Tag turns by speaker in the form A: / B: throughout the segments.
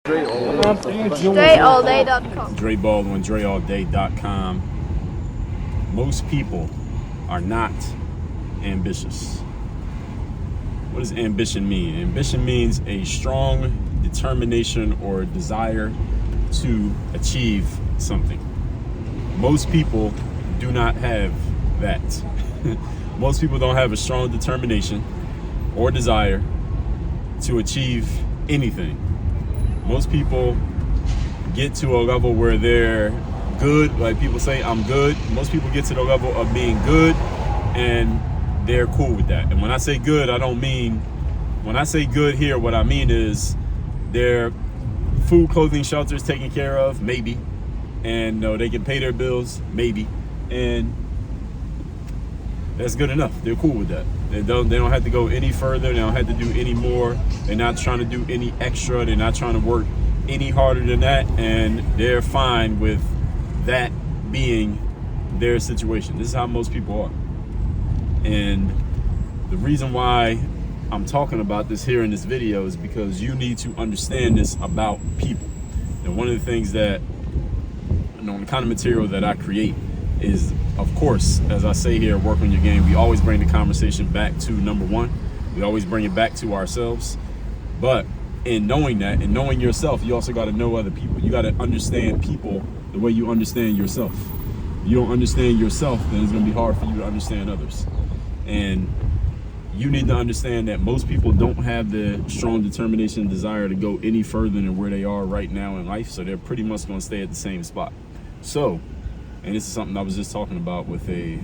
A: DreAllDay.com.
B: Dre Baldwin, DreAllDay.com. Most people are not ambitious. What does ambition mean? Ambition means a strong determination or desire to achieve something. Most people do not have that. Most people don't have a strong determination or desire to achieve anything. Most people get to a level where they're good, like people say, I'm good. Most people get to the level of being good and they're cool with that. And when I say good, when I say good here, what I mean is their food, clothing, shelter is taken care of, maybe. And they can pay their bills, maybe. And that's good enough. They're cool with that. They don't have to go any further. They don't have to do any more. They're not trying to do any extra. They're not trying to work any harder than that. And they're fine with that being their situation. This is how most people are. And the reason why I'm talking about this here in this video is because you need to understand this about people. And one of the things that, the kind of material that I create is, of course, as I say here, work on your game. We always bring the conversation back to number one. We always bring it back to ourselves. But in knowing that and knowing yourself, you also got to know other people. You got to understand people the way you understand yourself. If you don't understand yourself, then it's going to be hard for you to understand others. And you need to understand that most people don't have the strong determination and desire to go any further than where they are right now in life. So they're pretty much going to stay at the same spot. So, and this is something I was just talking about with a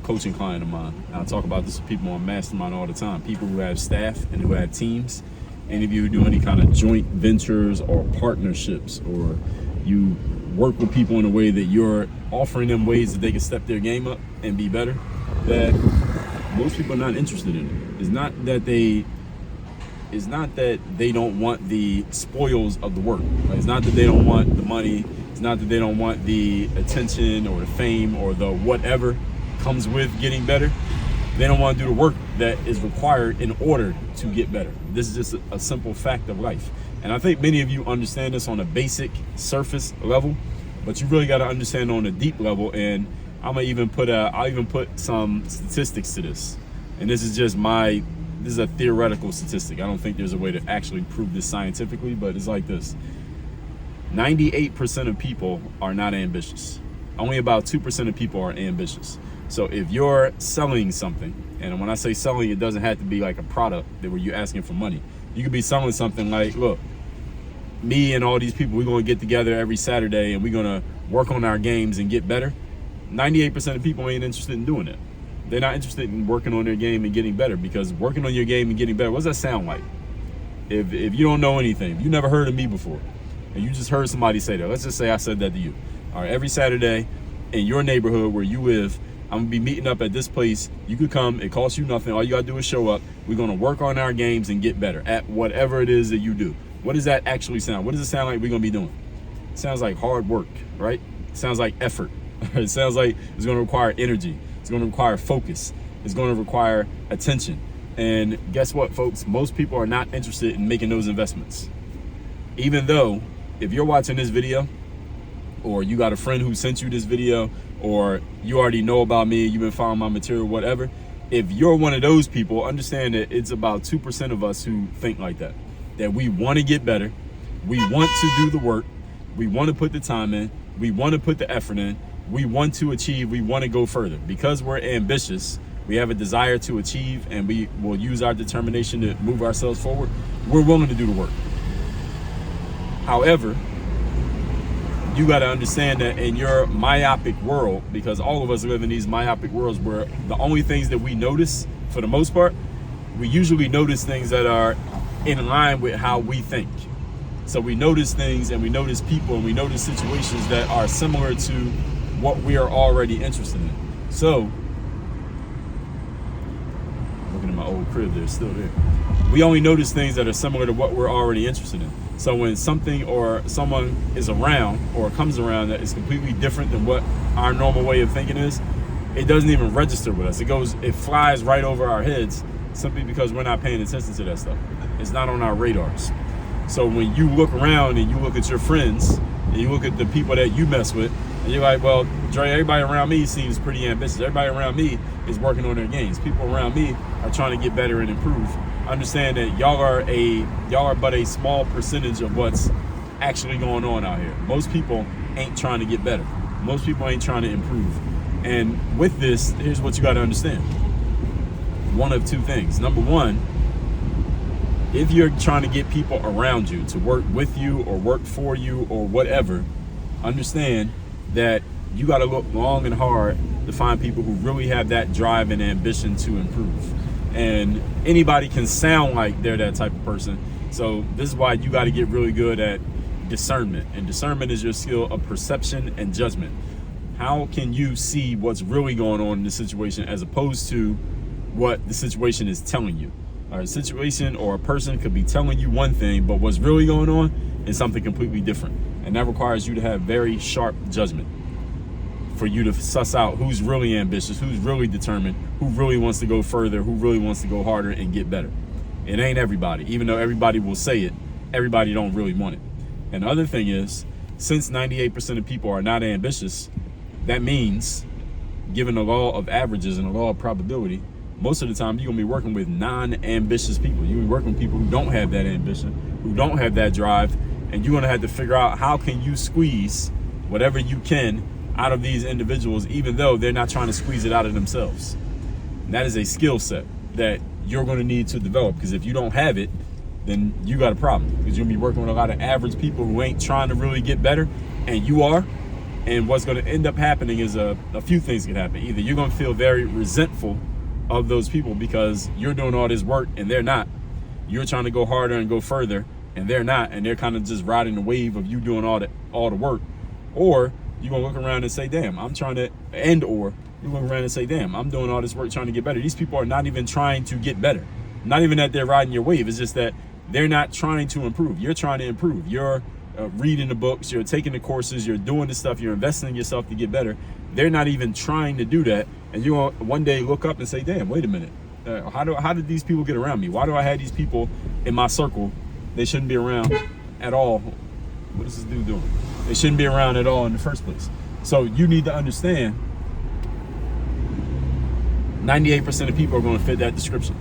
B: coaching client of mine. I talk about this with people on Mastermind all the time. People who have staff and who have teams. Any of you who do any kind of joint ventures or partnerships, or you work with people in a way that you're offering them ways that they can step their game up and be better, that most people are not interested in it. It's not that they don't want the spoils of the work. It's not that they don't want the money. It's not that they don't want the attention or the fame or the whatever comes with getting better. They don't want to do the work that is required in order to get better. This is just a simple fact of life. And I think many of you understand this on a basic surface level, but you really got to understand on a deep level. And I'll even put some statistics to this. And this is a theoretical statistic. I don't think there's a way to actually prove this scientifically, but it's like this. 98% of people are not ambitious. Only about 2% of people are ambitious. So if you're selling something, and when I say selling, it doesn't have to be like a product that where you're asking for money. You could be selling something like, look, me and all these people, we're going to get together every Saturday and we're going to work on our games and get better. 98% of people ain't interested in doing it. They're not interested in working on their game and getting better, because working on your game and getting better, what does that sound like? If you don't know anything, if you never heard of me before, and you just heard somebody say that, let's just say I said that to you. All right, every Saturday in your neighborhood where you live, I'm gonna be meeting up at this place. You could come, it costs you nothing. All you gotta do is show up. We're gonna work on our games and get better at whatever it is that you do. What does that actually sound? What does it sound like we're gonna be doing? It sounds like hard work, right? It sounds like effort. It sounds like it's gonna require energy. It's gonna require focus. It's gonna require attention. And guess what, folks? Most people are not interested in making those investments. Even though, if you're watching this video, or you got a friend who sent you this video, or you already know about me, you've been following my material, whatever, if you're one of those people, understand that it's about 2% of us who think like that. That we want to get better, we want to do the work, we want to put the time in, we want to put the effort in, we want to achieve, we want to go further. Because we're ambitious, we have a desire to achieve, and we will use our determination to move ourselves forward. We're willing to do the work. However, you got to understand that in your myopic world, because all of us live in these myopic worlds where the only things that we notice, for the most part, we usually notice things that are in line with how we think. So we notice things and we notice people and we notice situations that are similar to what we are already interested in. So, looking at my old crib, they're still there. We only notice things that are similar to what we're already interested in. So when something or someone is around or comes around that is completely different than what our normal way of thinking is, it doesn't even register with us. It flies right over our heads simply because we're not paying attention to that stuff. It's not on our radars. So when you look around and you look at your friends and you look at the people that you mess with, and you're like, well, Dre, everybody around me seems pretty ambitious. Everybody around me is working on their games. People around me are trying to get better and improve. Understand that y'all are but a small percentage of what's actually going on out here. Most people ain't trying to get better. Most people ain't trying to improve. And with this, here's what you got to understand. One of two things. Number one, if you're trying to get people around you to work with you or work for you or whatever, understand that you got to look long and hard to find people who really have that drive and ambition to improve. And anybody can sound like they're that type of person. So this is why you got to get really good at discernment. And discernment is your skill of perception and judgment. How can you see what's really going on in the situation as opposed to what the situation is telling you? A situation or a person could be telling you one thing, but what's really going on is something completely different. And that requires you to have very sharp judgment for you to suss out who's really ambitious, who's really determined, who really wants to go further, who really wants to go harder and get better. It ain't everybody. Even though everybody will say it, everybody don't really want it. And the other thing is, since 98% of people are not ambitious, that means, given the law of averages and the law of probability, most of the time you're going to be working with non-ambitious people. You're going to be working with people who don't have that ambition, who don't have that drive, and you're going to have to figure out how can you squeeze whatever you can out of these individuals, even though they're not trying to squeeze it out of themselves. And that is a skill set that you're going to need to develop, because if you don't have it, then you got a problem, because you're going to be working with a lot of average people who ain't trying to really get better, and you are. And what's going to end up happening is a few things can happen. Either you're going to feel very resentful of those people because you're doing all this work and they're not. You're trying to go harder and go further and they're not, and they're kind of just riding the wave of you doing all the work. Or you're going to look around and say, damn, I'm trying to, or you look around and say, damn, I'm doing all this work trying to get better. These people are not even trying to get better. Not even that they're riding your wave. It's just that they're not trying to improve. You're trying to improve. You're reading the books, you're taking the courses, you're doing the stuff, you're investing in yourself to get better. They're not even trying to do that. And you're going to one day look up and say, damn, wait a minute. How did these people get around me? Why do I have these people in my circle? They shouldn't be around at all. What is this dude doing? They shouldn't be around at all in the first place. So you need to understand 98% of people are going to fit that description.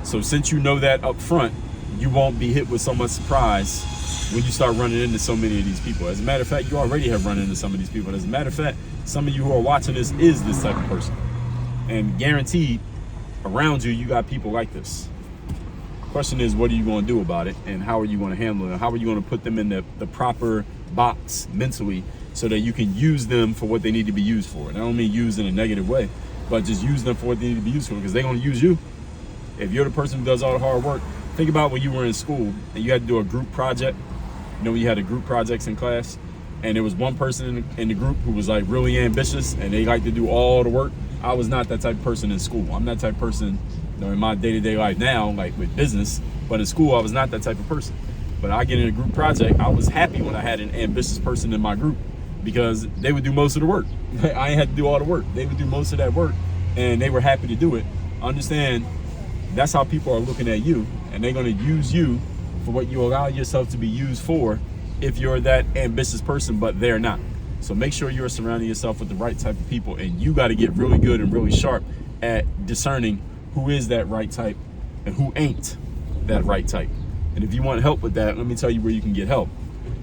B: So since you know that up front, you won't be hit with so much surprise when you start running into so many of these people. As a matter of fact, you already have run into some of these people. As a matter of fact, some of you who are watching this is this type of person. And guaranteed, around you, you got people like this. Question is, what are you going to do about it? And how are you going to handle it? How are you going to put them in the proper box mentally so that you can use them for what they need to be used for? And I don't mean use in a negative way, but just use them for what they need to be used for, because they're going to use you. If you're the person who does all the hard work, think about when you were in school and you had to do a group project. You know, when you had a group projects in class, and there was one person in the group who was like really ambitious and they like to do all the work. I was not that type of person in school. I'm that type of person, you know, in my day-to-day life now, like with business, but in school I was not that type of person. But I get in a group project, I was happy when I had an ambitious person in my group, because they would do most of the work. I ain't had to do all the work. They would do most of that work and they were happy to do it. Understand, that's how people are looking at you, and they're going to use you for what you allow yourself to be used for if you're that ambitious person, but they're not. So make sure you're surrounding yourself with the right type of people, and you got to get really good and really sharp at discerning who is that right type and who ain't that right type. And if you want help with that, let me tell you where you can get help.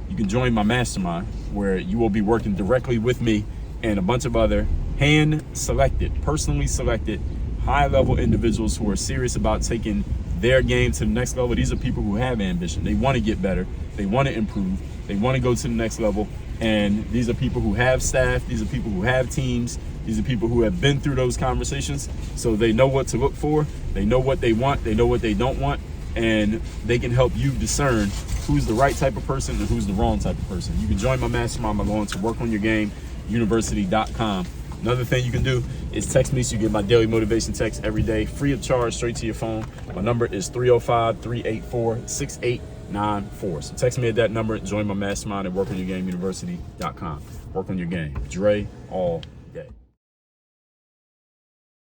B: You can join my mastermind, where you will be working directly with me and a bunch of other hand-selected, personally selected, high-level individuals who are serious about taking their game to the next level. These are people who have ambition. They want to get better. They want to improve. They want to go to the next level. And these are people who have staff. These are people who have teams. These are people who have been through those conversations. So they know what to look for. They know what they want. They know what they don't want. And they can help you discern who's the right type of person and who's the wrong type of person. You can join my mastermind by going to workonyourgameuniversity.com. Another thing you can do is text me, so you get my daily motivation text every day, free of charge, straight to your phone. My number is 305-384-6894. So text me at that number, join my mastermind at workonyourgameuniversity.com. Work on your game. Dre, all